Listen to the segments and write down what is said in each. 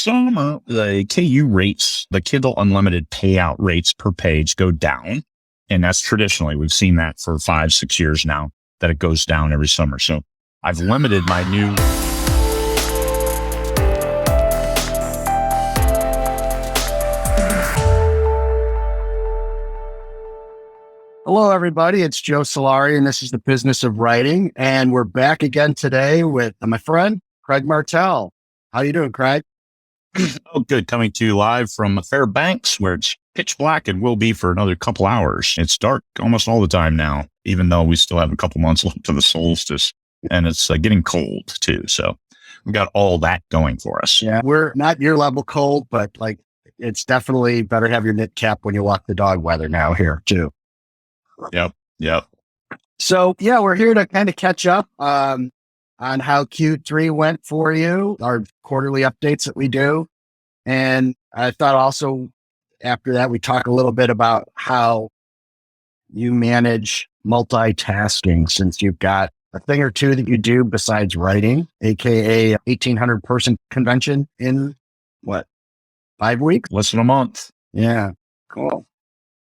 summer, the KU rates, the Kindle Unlimited payout rates per page go down. And that's traditionally, we've seen that for 5-6 years now, that it goes down every summer. So I've limited my new... Hello, everybody. It's Joe Solari, and this is The Business of Writing. And we're back again today with my friend, Craig Martelle. How you doing, Craig? Oh, good. Coming to you live from Fairbanks, where it's pitch black and will be for another couple hours. It's dark almost all the time now, even though we still have a couple months left to the solstice. And it's getting cold, too. So we've got all that going for us. Yeah, we're not your level cold, but it's definitely better to have your knit cap when you walk the dog weather now here, too. Yep. So, yeah, we're here to kind of catch up on how Q3 went for you, our quarterly updates that we do. And I thought also after that, we talk a little bit about how you manage multitasking, since you've got a thing or two that you do besides writing, aka 1,800 person convention in 5 weeks? Less than a month. Yeah. Cool.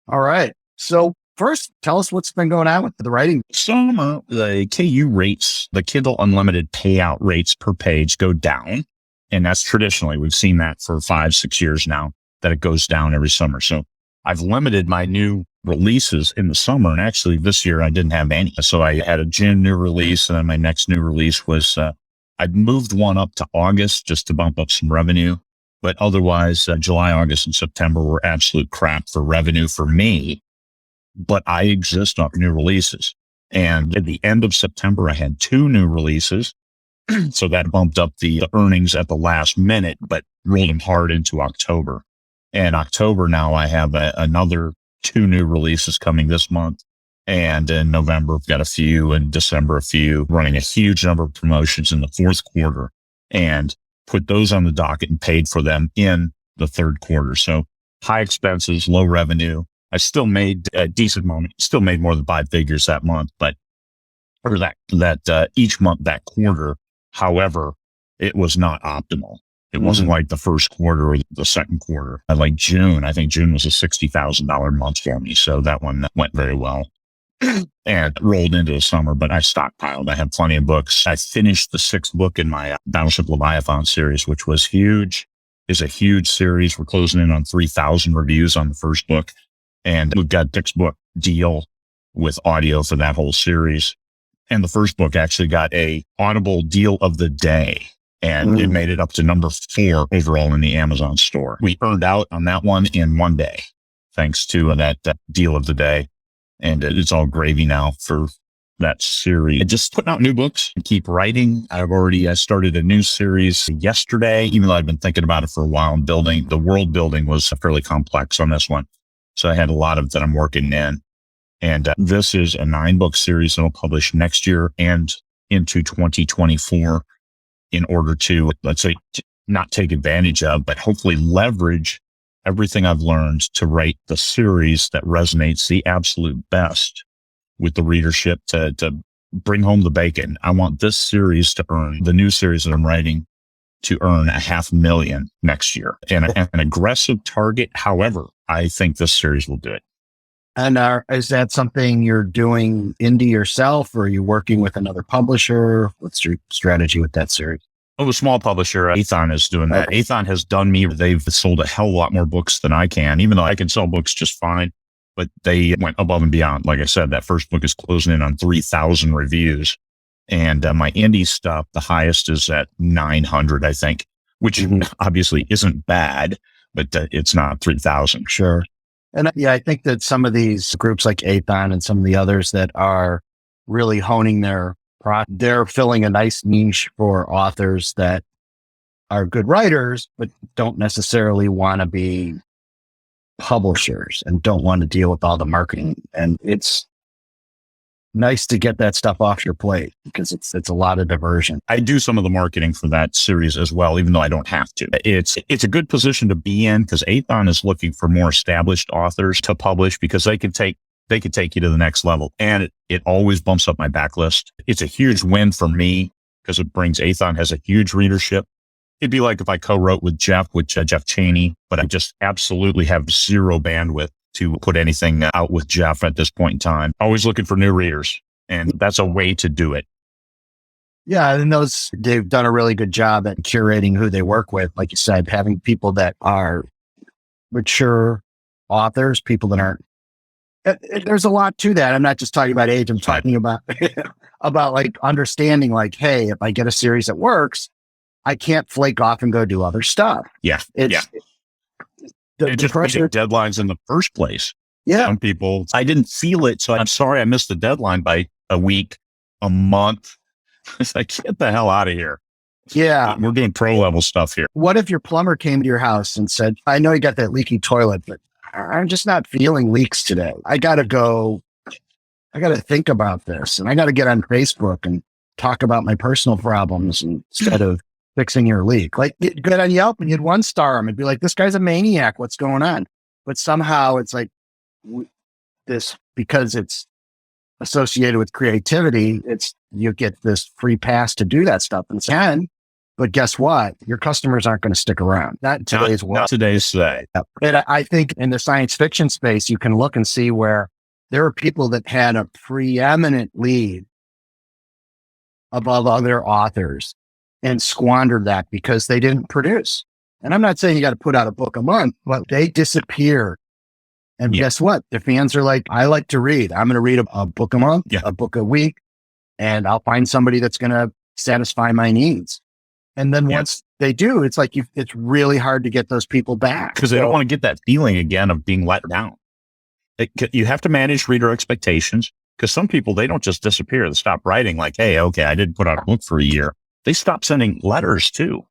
All right. So first, tell us what's been going on with the writing. Summer, the KU rates, the Kindle Unlimited payout rates per page go down. And that's traditionally, we've seen that for 5-6 years now, that it goes down every summer. So I've limited my new releases in the summer. And actually this year I didn't have any. So I had a June new release, and then my next new release was, I moved one up to August just to bump up some revenue. But otherwise, July, August, and September were absolute crap for revenue for me. But I exist off new releases. And at the end of September, I had 2 new releases. So that bumped up the earnings at the last minute, but rolled them hard into October. And October now I have another 2 new releases coming this month. And in November, I've got a few, and December, a few, running a huge number of promotions in the fourth quarter, and put those on the docket and paid for them in the third quarter. So high expenses, low revenue. I still made a decent moment, still made more than 5 figures that month, but for that each month, that quarter. However, it was not optimal. It wasn't like the first quarter or the second quarter. Like June, I think June was a $60,000 month for me. So that one went very well and rolled into the summer, but I stockpiled. I had plenty of books. I finished the 6th book in my Battleship Leviathan series, which was huge. It's a huge series. We're closing in on 3,000 reviews on the first book. And we've got Dick's book deal with audio for that whole series. And the first book actually got a Audible deal of the day, and it made it up to number 4 overall in the Amazon store. We earned out on that one in 1 day, thanks to that deal of the day. And it's all gravy now for that series. And just putting out new books and keep writing. I started a new series yesterday, even though I've been thinking about it for a while, and building. The world building was fairly complex on this one. So I had a lot of that I'm working in. And this is a 9-book series that I'll publish next year and into 2024 in order to, let's say, not take advantage of, but hopefully leverage everything I've learned to write the series that resonates the absolute best with the readership to bring home the bacon. I want this series to earn, the new series that I'm writing, to earn $500,000 next year. And an aggressive target. However, I think this series will do it. And is that something you're doing indie yourself, or are you working with another publisher? What's your strategy with that series? Oh, a small publisher, Athon, is doing that. Athon has done me. They've sold a hell of a lot more books than I can, even though I can sell books just fine. But they went above and beyond. Like I said, that first book is closing in on 3,000 reviews. And my indie stuff, the highest is at 900, I think, which obviously isn't bad, but it's not 3,000. Sure. And yeah, I think that some of these groups like Athon and some of the others that are really honing they're filling a nice niche for authors that are good writers, but don't necessarily want to be publishers and don't want to deal with all the marketing. And it's nice to get that stuff off your plate, because it's a lot of diversion. I do some of the marketing for that series as well, even though I don't have to. It's a good position to be in, because Athon is looking for more established authors to publish, because they can take you to the next level. And it always bumps up my backlist. It's a huge win for me, because it brings Athon has a huge readership. It'd be like if I co-wrote with Jeff Chaney, but I just absolutely have zero bandwidth to put anything out with Jeff at this point in time. Always looking for new readers, and that's a way to do it. Yeah, and they've done a really good job at curating who they work with. Like you said, having people that are mature authors, people that aren't. There's a lot to that. I'm not just talking about age. I'm talking about like understanding. Like, hey, if I get a series that works, I can't flake off and go do other stuff. Yeah, it just meeting deadlines in the first place. Yeah, some people, I didn't feel it, so I'm sorry I missed the deadline by a week, a month. It's like, get the hell out of here. Yeah. We're doing pro level stuff here. What if your plumber came to your house and said, I know you got that leaky toilet, but I'm just not feeling leaks today. I got to think about this, and I got to get on Facebook and talk about my personal problems instead of fixing your leak. Like, get good on Yelp and you'd 1-star him and be like, this guy's a maniac. What's going on? But somehow it's like this, because it's associated with creativity, you get this free pass to do that stuff. And but guess what? Your customers aren't going to stick around. Not in today's world. Not today's today. And I think in the science fiction space, you can look and see where there are people that had a preeminent lead above other authors and squandered that because they didn't produce. And I'm not saying you got to put out a book a month, but they disappeared. And guess what? The fans are like, I like to read. I'm going to read a book a month, a book a week, and I'll find somebody that's going to satisfy my needs. And then once they do, it's like it's really hard to get those people back. Because they don't want to get that feeling again of being let down. You have to manage reader expectations, because some people, they don't just disappear. They stop writing like, hey, okay, I didn't put out a book for a year. They stop sending letters too.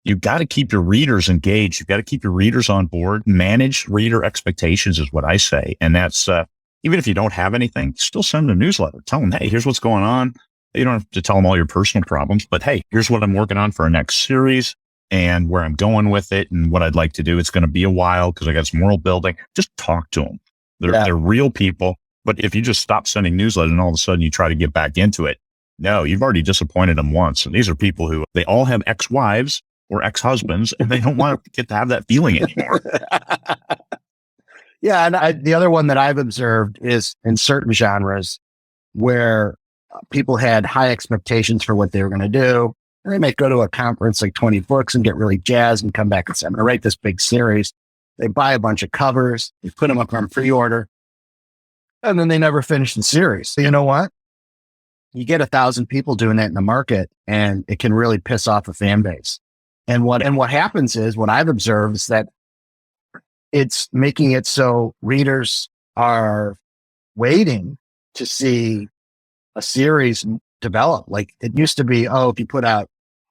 You've got to keep your readers engaged. You've got to keep your readers on board. Manage reader expectations is what I say. And that's, even if you don't have anything, still send them a newsletter. Tell them, hey, here's what's going on. You don't have to tell them all your personal problems, but hey, here's what I'm working on for our next series and where I'm going with it and what I'd like to do. It's going to be a while because I got some world building. Just talk to them. They're real people. But if you just stop sending newsletters and all of a sudden you try to get back into it, no, you've already disappointed them once. And these are people who, they all have ex-wives or ex-husbands, and they don't want to get to have that feeling anymore. Yeah. And the other one that I've observed is in certain genres where people had high expectations for what they were going to do. And they might go to a conference like 20 books and get really jazzed and come back and say, I'm going to write this big series. They buy a bunch of covers, they put them up on pre-order, and then they never finish the series. So you know what? You get 1,000 people doing that in the market, and it can really piss off a fan base. And what happens is, what I've observed is that it's making it so readers are waiting to see a series develop. Like it used to be, if you put out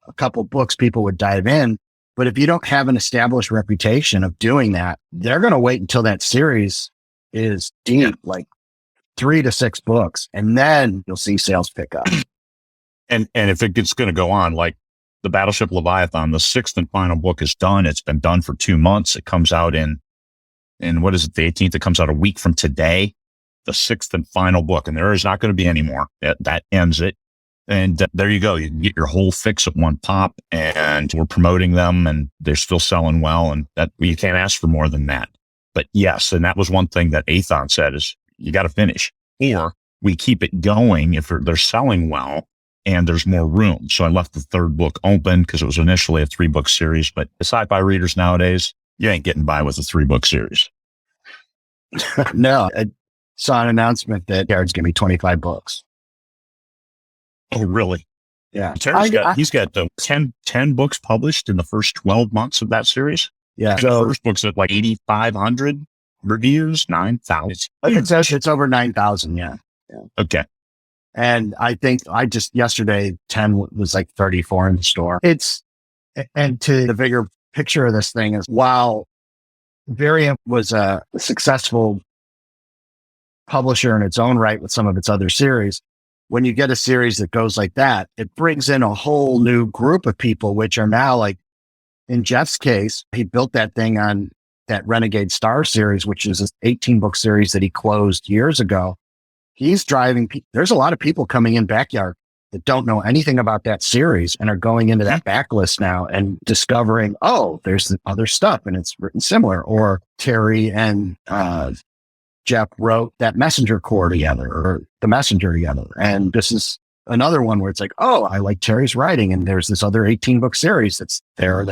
a couple books, people would dive in. But if you don't have an established reputation of doing that, they're going to wait until that series is deep, like 3 to 6 books, and then you'll see sales pick up. And if it's going to go on, like the Battleship Leviathan, the 6th and final book is done. It's been done for 2 months. It comes out in what is it, the 18th? It comes out a week from today, the 6th and final book. And there is not going to be any more. That ends it. And there you go. You can get your whole fix at one pop, and we're promoting them and they're still selling well. And that you can't ask for more than that. But yes, and that was one thing that Athon said is you got to finish, or we keep it going if they're selling well and there's more room. So I left the 3rd book open because it was initially a 3-book series, but the sci-fi readers nowadays, you ain't getting by with a 3-book series. No, I saw an announcement that Jared's going to be 25 books. Oh, really? Yeah. He's got 10 books published in the first 12 months of that series. Yeah. So the first book's at like 8,500 reviews, 9,000. It's over 9,000. Yeah. Okay. And I think yesterday, 10 was like 34 in the store. And to the bigger picture of this thing is, while Variant was a successful publisher in its own right with some of its other series, when you get a series that goes like that, it brings in a whole new group of people, which are now, like in Jeff's case, he built that thing on that Renegade Star series, which is an 18-book series that he closed years ago. He's driving. There's a lot of people coming in backyard that don't know anything about that series and are going into that backlist now and discovering, oh, there's other stuff and it's written similar. Or Terry and Jeff wrote that Messenger core together, or the Messenger together. And this is another one where it's like, oh, I like Terry's writing, and there's this other 18-book series that's there.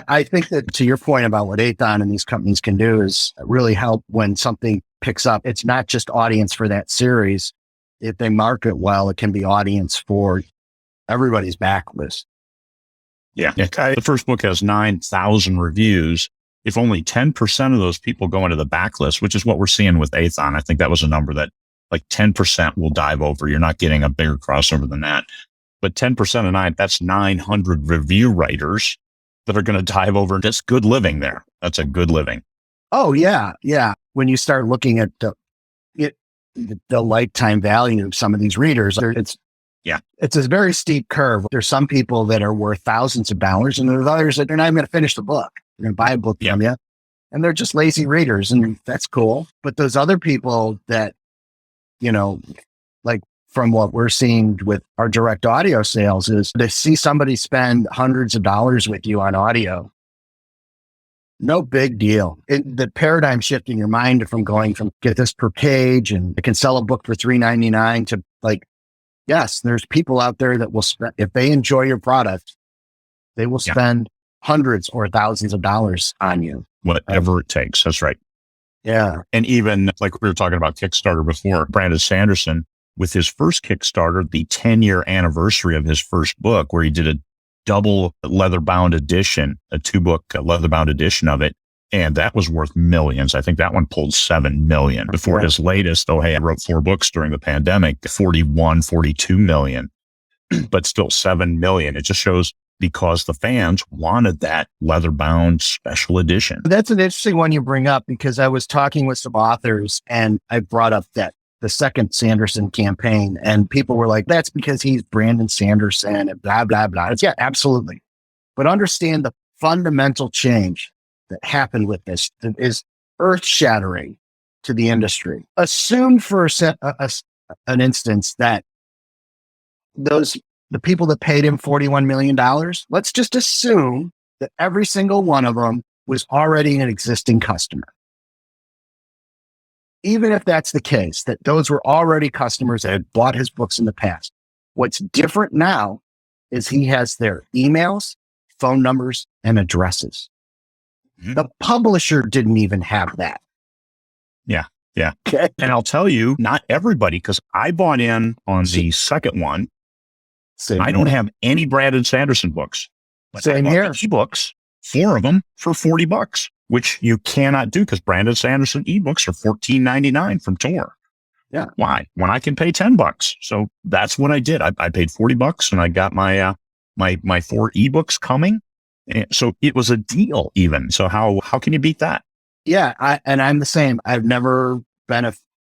I think that, to your point about what Athon and these companies can do, is really help when something picks up. It's not just audience for that series. If they market well, it can be audience for everybody's backlist. Yeah. The first book has 9,000 reviews. If only 10% of those people go into the backlist, which is what we're seeing with Athon, I think that was a number that like 10% will dive over. You're not getting a bigger crossover than that. But 10% of nine, that's 900 review writers that are going to dive over. That's good living there. That's a good living. Oh, yeah. Yeah. When you start looking at the lifetime value of some of these readers, it's a very steep curve. There's some people that are worth thousands of dollars, and there's others that they're not even going to finish the book. They're going to buy a book from you, and they're just lazy readers, and that's cool. But those other people that, like from what we're seeing with our direct audio sales, is to see somebody spend hundreds of dollars with you on audio. No big deal. The paradigm shift in your mind from going from get this per page and I can sell a book for $3.99 to like, yes, there's people out there that will spend, if they enjoy your product, they will spend hundreds or thousands of dollars on you. Whatever it takes. That's right. Yeah. And even like we were talking about Kickstarter before, Brandon Sanderson, with his first Kickstarter, the 10-year anniversary of his first book, where he did a double leather-bound edition, a 2-book leather-bound edition of it. And that was worth millions. I think that one pulled 7 million before his latest. Oh, hey, I wrote 4 books during the pandemic, 41, 42 million, but still 7 million. It just shows because the fans wanted that leather-bound special edition. That's an interesting one you bring up, because I was talking with some authors and I brought up that the second Sanderson campaign, and people were like, that's because he's Brandon Sanderson and blah, blah, blah. Yeah, absolutely. But understand the fundamental change that happened with this that is earth-shattering to the industry. Assume for an instance that the people that paid him $41 million, let's just assume that every single one of them was already an existing customer. Even if that's the case, that those were already customers that had bought his books in the past. What's different now is he has their emails, phone numbers, and addresses. Mm-hmm. The publisher didn't even have that. Yeah. Yeah. Okay. And I'll tell you, not everybody, because I bought in on the second one. I don't have any Brandon Sanderson books. But Same here. Ebooks, 4 of them for $40, which you cannot do because Brandon Sanderson ebooks are $14.99 from Tor. Yeah. Why? When I can pay $10. So that's what I did. I paid $40 and I got my 4 ebooks coming. And so it was a deal even. So how can you beat that? Yeah. I'm the same. I've never been a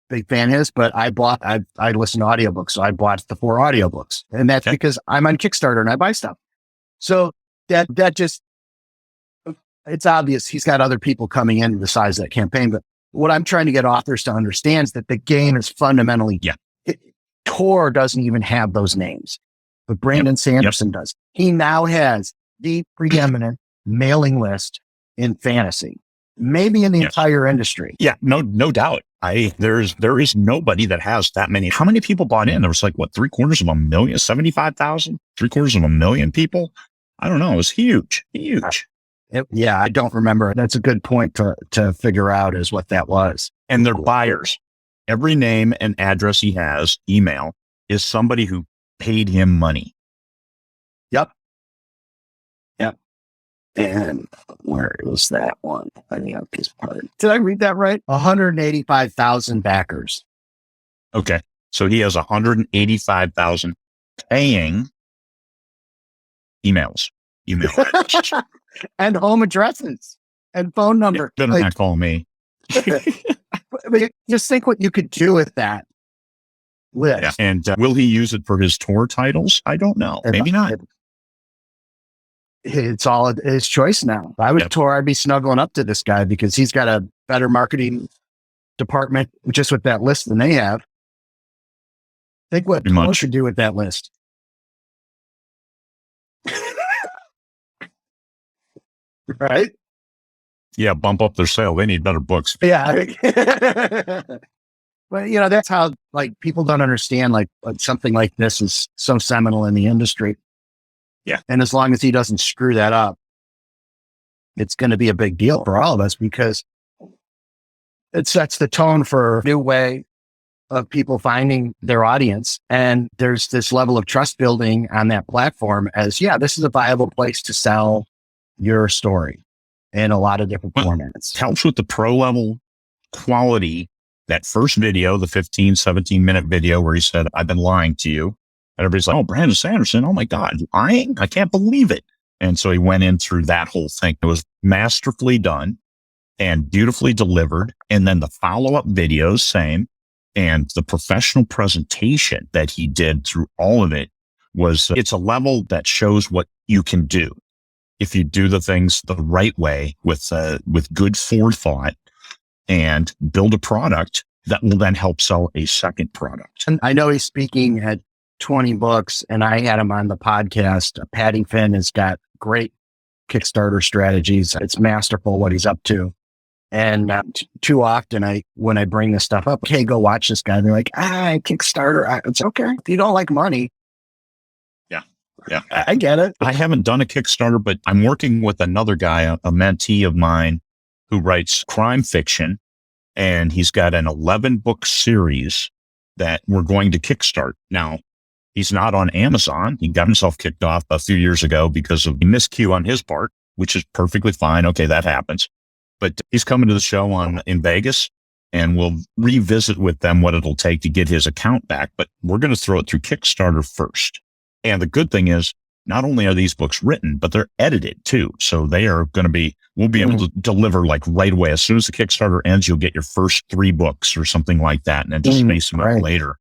big fan of his, but I listen to audiobooks. So I bought the 4 audiobooks, and that's because I'm on Kickstarter and I buy stuff. So that just, it's obvious he's got other people coming in the size of that campaign. But what I'm trying to get authors to understand is that the game is fundamentally, Tor doesn't even have those names, but Brandon Sanderson does. He now has the preeminent mailing list in fantasy, maybe in the entire industry. Yeah, no doubt. There is nobody that has that many. How many people bought in? There was like, what, 750,000, 75,000, 750,000 people. I don't know. It was huge. I don't remember. That's a good point to figure out is what that was. And they're buyers. Every name and address he has, email, is somebody who paid him money. Yep. And where was that one? I think this part. Did I read that right? 185,000 backers. Okay. So he has 185,000 paying email addresses. And home addresses and phone number. Yeah, better not call me. But just think what you could do with that list. Yeah. And will he use it for his Tor titles? I don't know. Maybe not. It's all his choice now. If I was Tor, I'd be snuggling up to this guy because he's got a better marketing department just with that list than they have. Think what Pretty Cole much. should do with that list. Right? Yeah, bump up their sale. They need better books. Yeah. But that's how like people don't understand like something like this is so seminal in the industry. Yeah. And as long as he doesn't screw that up, it's going to be a big deal for all of us because it sets the tone for a new way of people finding their audience. And there's this level of trust building on that platform as, this is a viable place to sell your story in a lot of different formats. It helps with the pro level quality. That first video, the 15, 17-minute video where he said, I've been lying to you. And everybody's like, oh, Brandon Sanderson, oh my God, lying? I can't believe it. And so he went in through that whole thing. It was masterfully done and beautifully delivered. And then the follow-up videos, same. And the professional presentation that he did through all of it it's a level that shows what you can do if you do the things the right way with good forethought and build a product that will then help sell a second product. And I know he's speaking at 20 books and I had him on the podcast. Patty Finn has got great Kickstarter strategies. It's masterful what he's up to. And too often when I bring this stuff up, okay, go watch this guy. They're like, Kickstarter. It's okay. If you don't like money. Yeah. I get it. I haven't done a Kickstarter, but I'm working with another guy, a mentee of mine who writes crime fiction. And he's got an 11-book series that we're going to kickstart. Now, he's not on Amazon. He got himself kicked off a few years ago because of a miscue on his part, which is perfectly fine. Okay, that happens. But he's coming to the show in Vegas, and we'll revisit with them what it'll take to get his account back. But we're going to throw it through Kickstarter first. And the good thing is, not only are these books written, but they're edited too. So they are going to we'll be able to deliver like right away. As soon as the Kickstarter ends, you'll get your first 3 books or something like that, and then just space them out later.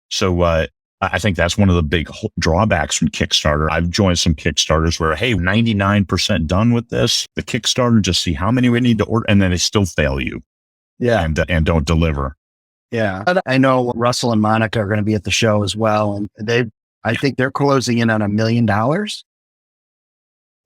So I think that's one of the big drawbacks from Kickstarter. I've joined some Kickstarters where, hey, 99% done with this. The Kickstarter, just see how many we need to order, and then they still fail you. Yeah. And don't deliver. Yeah. I know Russell and Monica are going to be at the show as well. And I think they're closing in on $1 million.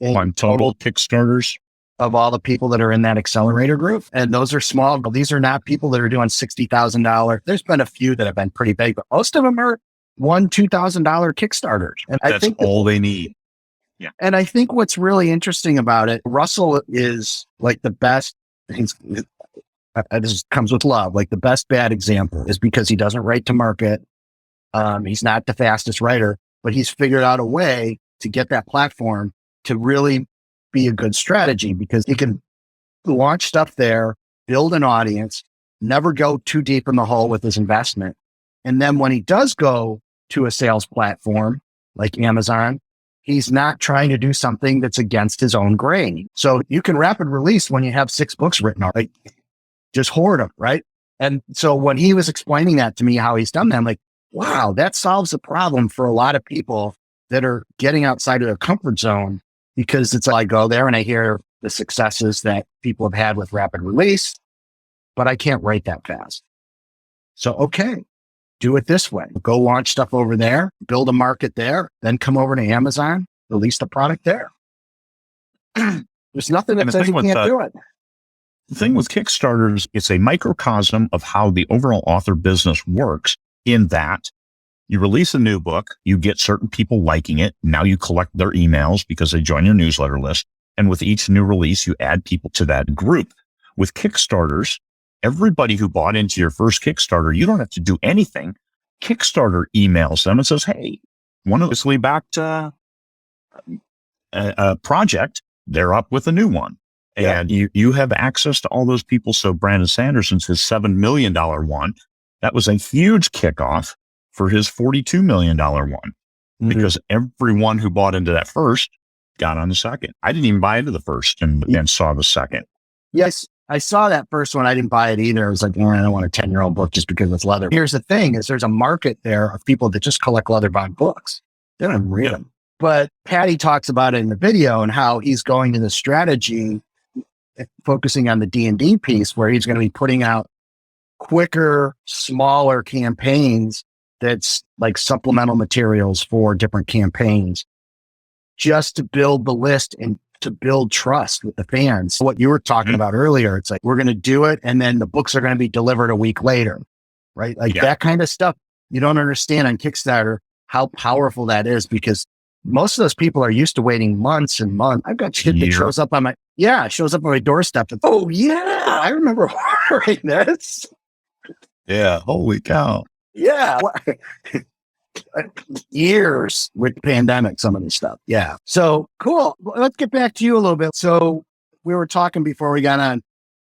On total Kickstarters? Of all the people that are in that accelerator group. And those are small. These are not people that are doing $60,000. There's been a few that have been pretty big, but most of them are $1,000, $2,000 Kickstarters. And I think all they need. Yeah. And I think what's really interesting about it, Russell is like the best. This comes with love. Like the best bad example is because he doesn't write to market. He's not the fastest writer, but he's figured out a way to get that platform to really be a good strategy because he can launch stuff there, build an audience, never go too deep in the hole with his investment. And then when he does go to a sales platform like Amazon, he's not trying to do something that's against his own grain. So you can rapid release when you have 6 books written already. Just hoard them, right? And so when he was explaining that to me, how he's done that, I'm like, wow, that solves a problem for a lot of people that are getting outside of their comfort zone because it's I go there and I hear the successes that people have had with rapid release, but I can't write that fast. So, okay, do it this way. Go launch stuff over there, build a market there, then come over to Amazon, release the product there. There's nothing that says you can't do it. The thing with Kickstarters, it's a microcosm of how the overall author business works in that you release a new book, you get certain people liking it. Now you collect their emails because they join your newsletter list. And with each new release, you add people to that group. With Kickstarters, everybody who bought into your first Kickstarter, you don't have to do anything. Kickstarter emails them and says, hey, one of this backed a project, they're up with a new one. Yeah. And you have access to all those people. So Brandon Sanderson's his $7 million one, that was a huge kickoff for his $42 million one, because everyone who bought into that first got on the second. I didn't even buy into the first and saw the second. Yes, I saw that first one. I didn't buy it either. I was like, I don't want a 10-year-old book just because it's leather. Here's the thing is there's a market there of people that just collect leather-bound books. They don't even read them. But Patty talks about it in the video and how he's going to the strategy, focusing on the D&D piece, where he's going to be putting out quicker, smaller campaigns that's like supplemental materials for different campaigns just to build the list and to build trust with the fans. What you were talking about earlier, it's like, we're going to do it. And then the books are going to be delivered a week later, right? Like that kind of stuff. You don't understand on Kickstarter how powerful that is, because most of those people are used to waiting months and months. I've got shit that shows up on my doorstep. And, oh yeah, I remember ordering this. Yeah. Holy cow. Yeah. Years with pandemic, some of this stuff. Yeah. So cool. Let's get back to you a little bit. So we were talking before we got on,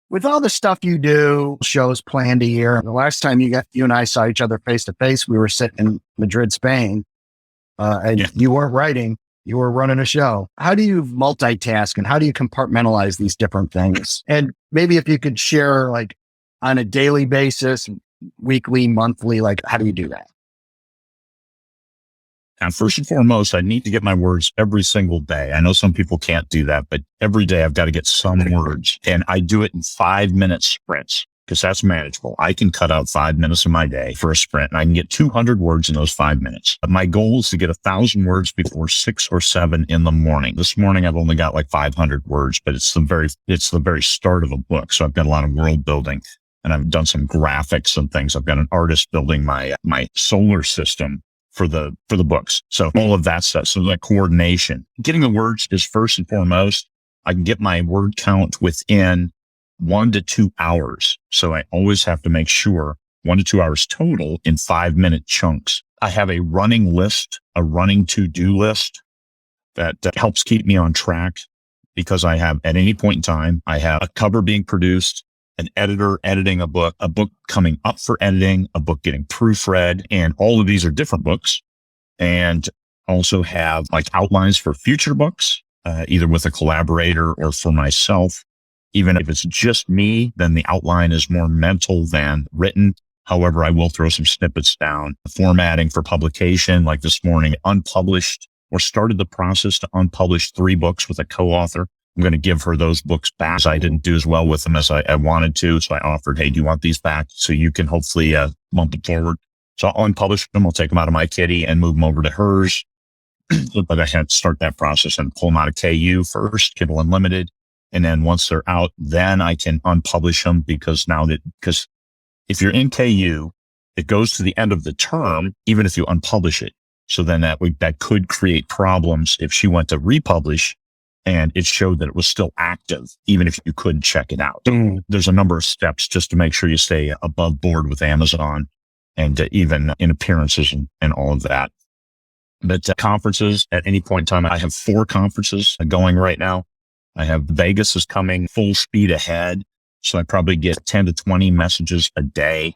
with all the stuff you do, shows planned a year. The last time you and I saw each other face to face, we were sitting in Madrid, Spain, and you weren't writing, you were running a show. How do you multitask and how do you compartmentalize these different things? And maybe if you could share, like, on a daily basis, weekly, monthly, like, how do you do that? And first and foremost, I need to get my words every single day. I know some people can't do that, but every day I've got to get some words, and I do it in 5-minute sprints because that's manageable. I can cut out 5 minutes of my day for a sprint and I can get 200 words in those 5 minutes. My goal is to get 1,000 words before 6 or 7 in the morning. This morning, I've only got like 500 words, but it's the very start of a book. So I've got a lot of world building and I've done some graphics and things. I've got an artist building my solar system for the books. So all of that stuff. So that coordination, getting the words is first and foremost. I can get my word count within 1 to 2 hours. So I always have to make sure 1 to 2 hours total in 5-minute chunks. I have a running list, a running to-do list that helps keep me on track, because I have, at any point in time, I have a cover being produced, an editor editing a book coming up for editing, a book getting proofread, and all of these are different books. And also have like outlines for future books, either with a collaborator or for myself. Even if it's just me, then the outline is more mental than written. However, I will throw some snippets down. Formatting for publication, like this morning, unpublished, or started the process to unpublish 3 books with a co-author. I'm going to give her those books back. I didn't do as well with them as I wanted to. So I offered, hey, do you want these back? So you can hopefully bump it forward. So I'll unpublish them. I'll take them out of my kitty and move them over to hers. But I had to start that process and pull them out of KU first, Kindle Unlimited. And then once they're out, then I can unpublish them, because if you're in KU, it goes to the end of the term, even if you unpublish it. So then that could create problems if she went to republish and it showed that it was still active, even if you couldn't check it out. There's a number of steps just to make sure you stay above board with Amazon, and even in appearances and all of that. But conferences, at any point in time, I have 4 conferences going right now. I have Vegas is coming full speed ahead. So I probably get 10 to 20 messages a day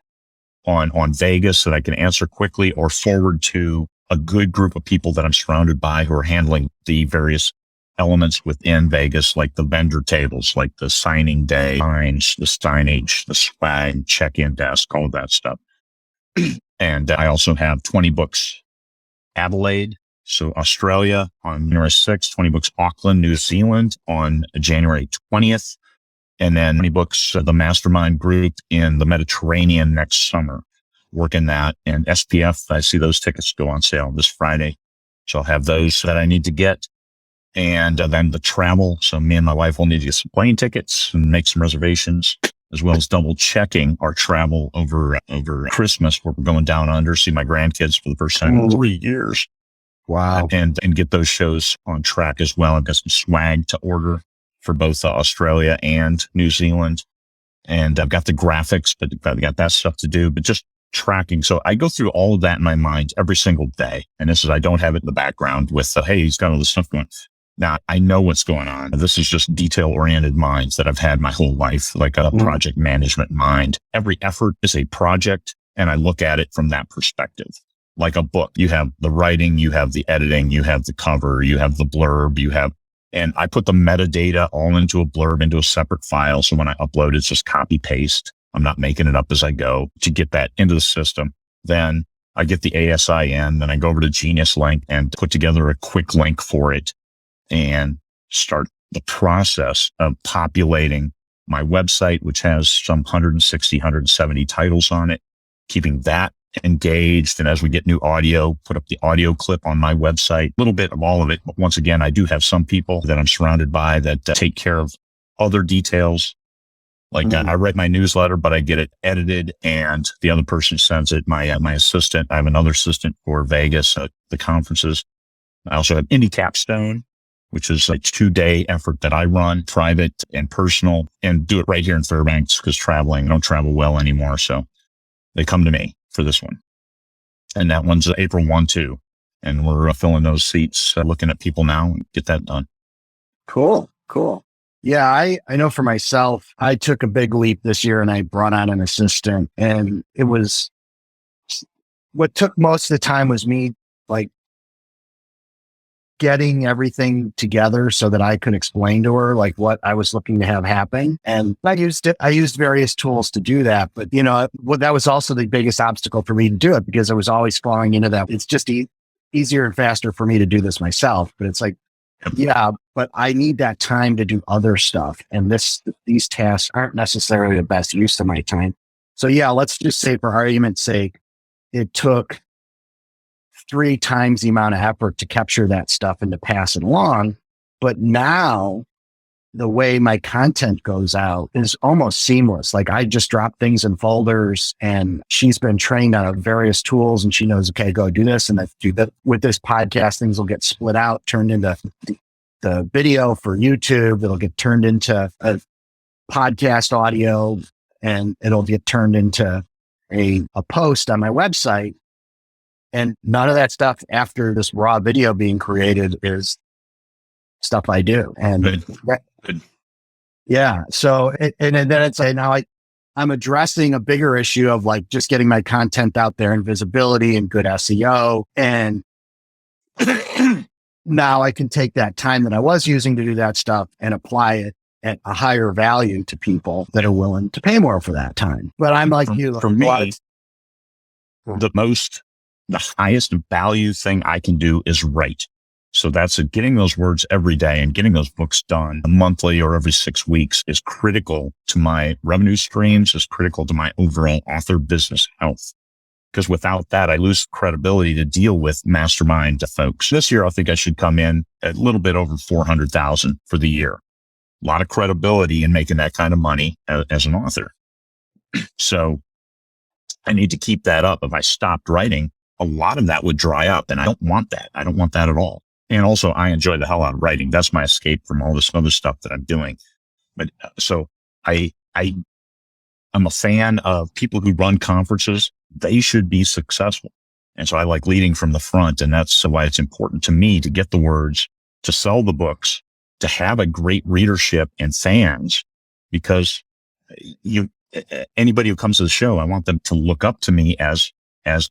on Vegas that I can answer quickly or forward to a good group of people that I'm surrounded by who are handling the various elements within Vegas, like the vendor tables, like the signing day, lines, the signage, the swag, check-in desk, all of that stuff. And I also have 20 books Adelaide, so Australia on January 6th, 20 books Auckland, New Zealand on January 20th, and then 20 books the Mastermind group in the Mediterranean next summer. Working that, and SPF, I see those tickets go on sale this Friday. So I'll have those that I need to get. And then the travel. So me and my wife will need to get some plane tickets and make some reservations, as well as double checking our travel over Christmas, where we're going down under, see my grandkids for the first time in 3 years. Wow. And get those shows on track as well. I've got some swag to order for both Australia and New Zealand. And I've got the graphics, but I've got that stuff to do, but just tracking. So I go through all of that in my mind every single day. And this is, I don't have it in the background with, hey, he's got all this stuff going. Now I know what's going on. This is just detail oriented minds that I've had my whole life, like a project management mind. Every effort is a project, and I look at it from that perspective. Like a book, you have the writing, you have the editing, you have the cover, you have the blurb, and I put the metadata all into a blurb, into a separate file. So when I upload, it's just copy paste. I'm not making it up as I go to get that into the system. Then I get the ASIN, then I go over to Genius Link and put together a quick link for it and start the process of populating my website, which has some 160, 170 titles on it, keeping that engaged. And as we get new audio, put up the audio clip on my website, a little bit of all of it. But once again, I do have some people that I'm surrounded by that take care of other details. Like I write my newsletter, but I get it edited and the other person sends it. My assistant, I have another assistant for Vegas at the conferences. I also have Indie Capstone, which is a 2-day effort that I run, private and personal, and do it right here in Fairbanks because I don't travel well anymore. So they come to me for this one. And that one's April 1, 2. And we're filling those seats, looking at people now and get that done. Cool. Yeah, I know for myself, I took a big leap this year and I brought on an assistant, and it was what took most of the time was me like getting everything together so that I could explain to her like what I was looking to have happen. And I used various tools to do that. But that was also the biggest obstacle for me to do it because I was always falling into that. It's just easier and faster for me to do this myself. But it's like, yeah, but I need that time to do other stuff. And these tasks aren't necessarily the best use of my time. So yeah, let's just say for argument's sake, it took 3 times the amount of effort to capture that stuff and to pass it along. But now the way my content goes out is almost seamless. Like I just drop things in folders and she's been trained on various tools and she knows, okay, go do this and do that. With this podcast, things will get split out, turned into the video for YouTube. It'll get turned into a podcast audio and it'll get turned into a post on my website. And none of that stuff after this raw video being created is stuff I do. And Good. Yeah. So, and then it's like, now I'm addressing a bigger issue of like just getting my content out there and visibility and good SEO. And now I can take that time that I was using to do that stuff and apply it at a higher value to people that are willing to pay more for that time. But I'm like for me, the highest value thing I can do is write. So that's getting those words every day and getting those books done monthly or every 6 weeks is critical to my revenue streams, is critical to my overall author business health. Because without that, I lose credibility to deal with mastermind folks. This year, I think I should come in a little bit over 400,000 for the year. A lot of credibility in making that kind of money as an author. So I need to keep that up. If I stopped writing, a lot of that would dry up and I don't want that. I don't want that at all. And also I enjoy the hell out of writing. That's my escape from all this other stuff that I'm doing. But so I'm a fan of people who run conferences. They should be successful. And so I like leading from the front. And that's why it's important to me to get the words, to sell the books, to have a great readership and fans, because anybody who comes to the show, I want them to look up to me as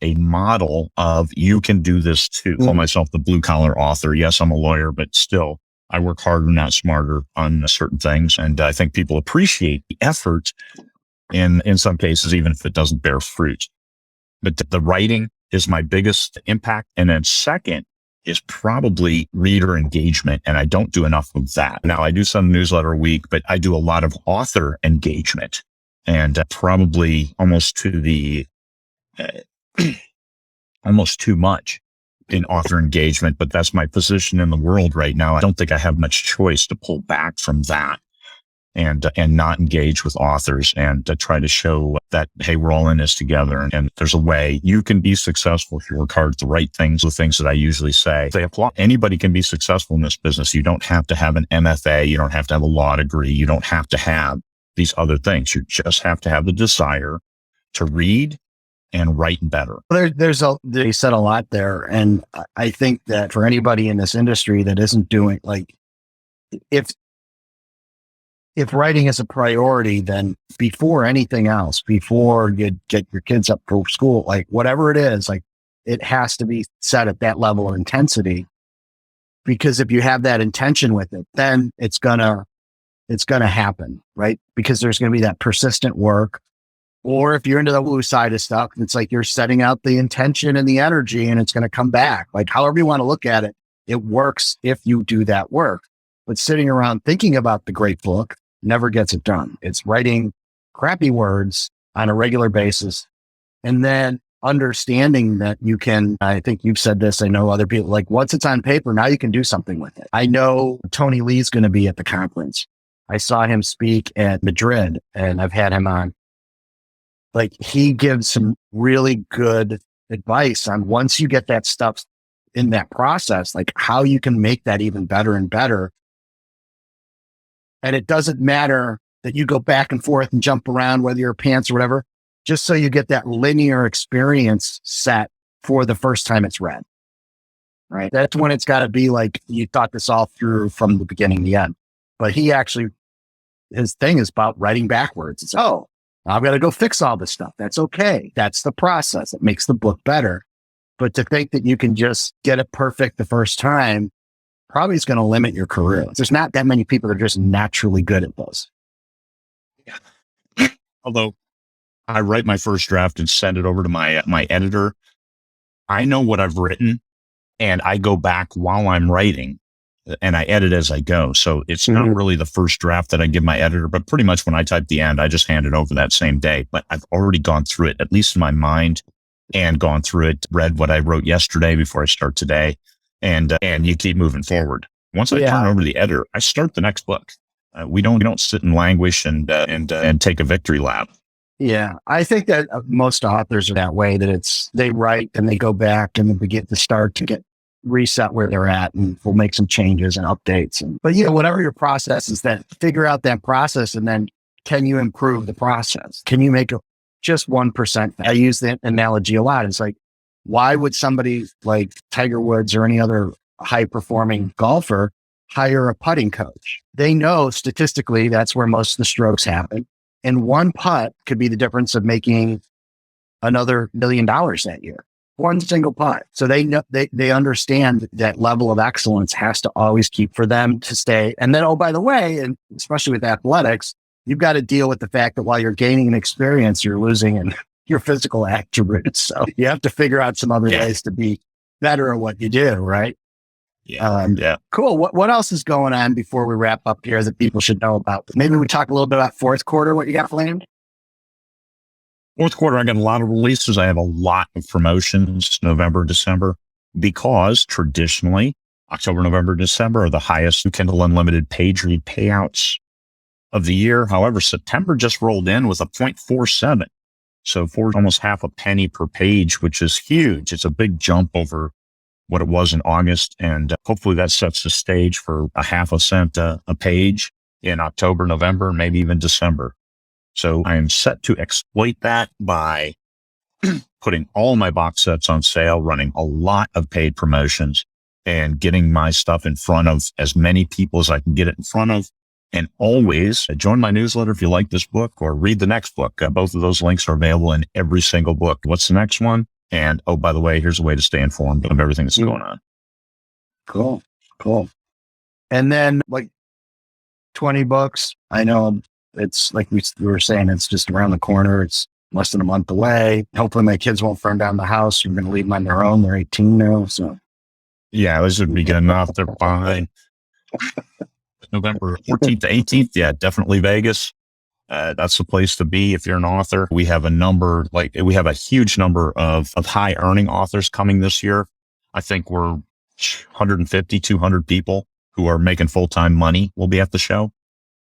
a model of you can do this too. Call myself the blue collar author. Yes, I'm a lawyer, but still I work harder, not smarter on certain things. And I think people appreciate the effort in some cases, even if it doesn't bear fruit. But the writing is my biggest impact. And then second is probably reader engagement. And I don't do enough of that. Now I do some newsletter a week, but I do a lot of author engagement and probably almost to the, almost too much in author engagement, but that's my position in the world right now. I don't think I have much choice to pull back from that and not engage with authors and to try to show that, hey, we're all in this together. And there's a way you can be successful if you work hard at the right things, the things that I usually say. They apply. Anybody can be successful in this business. You don't have to have an MFA. You don't have to have a law degree. You don't have to have these other things. You just have to have the desire to read and write better. They said a lot there. And I think that for anybody in this industry that isn't doing, like, if writing is a priority, then before anything else, before you get your kids up for school, like whatever it is, like it has to be set at that level of intensity. Because if you have that intention with it, then it's gonna happen, right? Because there's going to be that persistent work. Or if you're into the woo side of stuff, it's like you're setting out the intention and the energy and it's going to come back. Like however you want to look at it, it works if you do that work. But sitting around thinking about the great book never gets it done. It's writing crappy words on a regular basis. And then understanding that you can, I think you've said this, I know other people, like once it's on paper, now you can do something with it. I know Tony Lee's going to be at the conference. I saw him speak at Madrid and I've had him on. Like he gives some really good advice on once you get that stuff in that process, like how you can make that even better and better. And it doesn't matter that you go back and forth and jump around, whether you're pants or whatever, just so you get that linear experience set for the first time it's read, right? That's when it's got to be like, you thought this all through from the beginning to the end. But he actually, his thing is about writing backwards. It's, oh, I've got to go fix all this stuff. That's okay. That's the process. It makes the book better. But to think that you can just get it perfect the first time probably is going to limit your career. There's not that many people that are just naturally good at those. Although I write my first draft and send it over to my editor, I know what I've written and I go back while I'm writing and I edit as I go. So it's not really the first draft that I give my editor, but pretty much when I type the end, I just hand it over that same day. But I've already gone through it, at least in my mind, and gone through it, read what I wrote yesterday before I start today. And you keep moving forward. Once I turn over to the editor, I start the next book. We don't sit and languish and take a victory lap. Yeah, I think that most authors are that way, that they write and they go back and they begin to start to get reset where they're at, and we'll make some changes and updates. But whatever your process is, then figure out that process, and then can you improve the process? Can you make just 1%? I use the analogy a lot. It's like, why would somebody like Tiger Woods or any other high performing golfer hire a putting coach? They know statistically that's where most of the strokes happen. And one putt could be the difference of making another $1 million that year. One single putt. So they know, they understand that level of excellence has to always keep for them to stay. And then, oh, by the way, and especially with athletics, you've got to deal with the fact that while you're gaining an experience, you're losing in your physical attributes. So you have to figure out some other ways to be better at what you do, right? Yeah. Cool. What else is going on before we wrap up here that people should know about? Maybe we talk a little bit about fourth quarter, what you got planned? Fourth quarter, I got a lot of releases. I have a lot of promotions, November, December, because traditionally October, November, December are the highest Kindle Unlimited page read payouts of the year. However, September just rolled in with a 0.47. So for almost half a penny per page, which is huge. It's a big jump over what it was in August. And hopefully that sets the stage for a half a cent a page in October, November, maybe even December. So I am set to exploit that by putting all my box sets on sale, running a lot of paid promotions, and getting my stuff in front of as many people as I can get it in front of. And always join my newsletter if you like this book, or read the next book. Both of those links are available in every single book. What's the next one? And, oh, by the way, here's a way to stay informed of everything that's going on. Cool. And then like 20 books. I know it's like we were saying, it's just around the corner. It's less than a month away. Hopefully my kids won't burn down the house. We're going to leave them on their own. They're 18 now. So yeah, this would be good enough. They're fine. November 14th to 18th. Yeah, definitely Vegas. That's the place to be if you're an author. We have a huge number of high earning authors coming this year. I think we're 150, 200 people who are making full-time money will be at the show.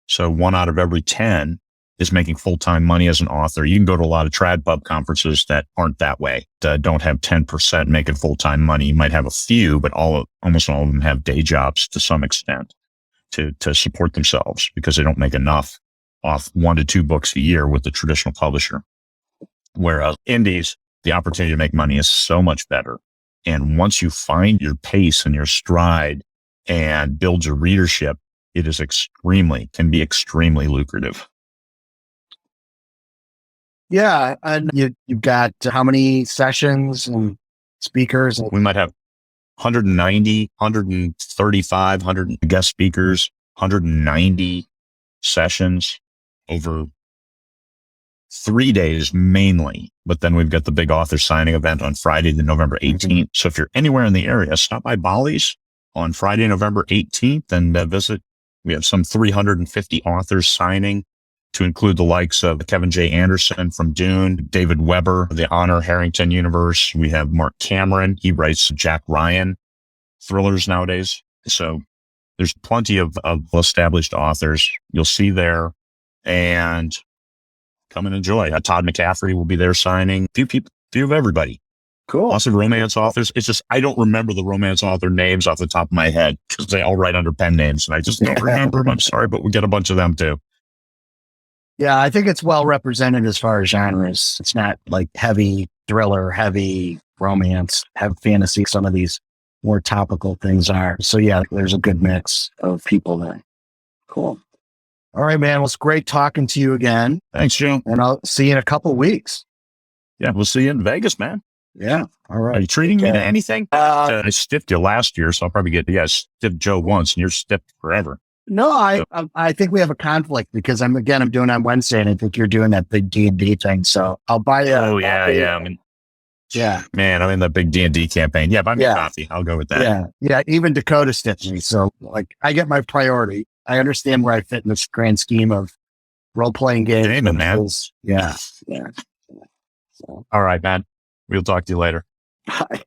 So 1 out of every 10 is making full-time money as an author. You can go to a lot of trad pub conferences that aren't that way, that don't have 10% making full-time money. You might have a few, but almost all of them have day jobs to some extent to support themselves because they don't make enough off 1 to 2 books a year with the traditional publisher. Whereas indies, the opportunity to make money is so much better. And once you find your pace and your stride and build your readership, it is can be extremely lucrative. Yeah. And you've got how many sessions and speakers? We might have 190, 135, 100 guest speakers, 190 sessions over 3 days mainly. But then we've got the big author signing event on Friday, November 18th. So if you're anywhere in the area, stop by Bolly's on Friday, November 18th and visit. We have some 350 authors signing. to include the likes of Kevin J. Anderson from Dune, David Weber, the Honor Harrington universe. We have Mark Cameron. He writes Jack Ryan thrillers nowadays. So there's plenty of established authors you'll see there, and come and enjoy. Todd McCaffrey will be there signing. Few of everybody. Cool. Lots of romance authors. It's just, I don't remember the romance author names off the top of my head because they all write under pen names and I just don't remember them. I'm sorry, but we get a bunch of them too. Yeah, I think it's well represented as far as genres. It's not like heavy thriller, heavy romance, heavy fantasy. Some of these more topical things are. So yeah, there's a good mix of people there. Cool. All right, man. Well, it's great talking to you again. Thanks, Joe. And I'll see you in a couple of weeks. Yeah, we'll see you in Vegas, man. Yeah. All right. Are you treating me to anything? I stiffed you last year, so I'll probably stiffed Joe once, and you're stiffed forever. No, I think we have a conflict because I'm doing on Wednesday, and I think you're doing that big D&D thing. So I'll buy you. Oh yeah. Man, I'm in the big D&D campaign. Yeah, buy me coffee. I'll go with that. Yeah. Even Dakota stiffed me, so like I get my priority. I understand where I fit in this grand scheme of role playing games. Amen, man. Yeah. So. All right, man. We'll talk to you later. Bye.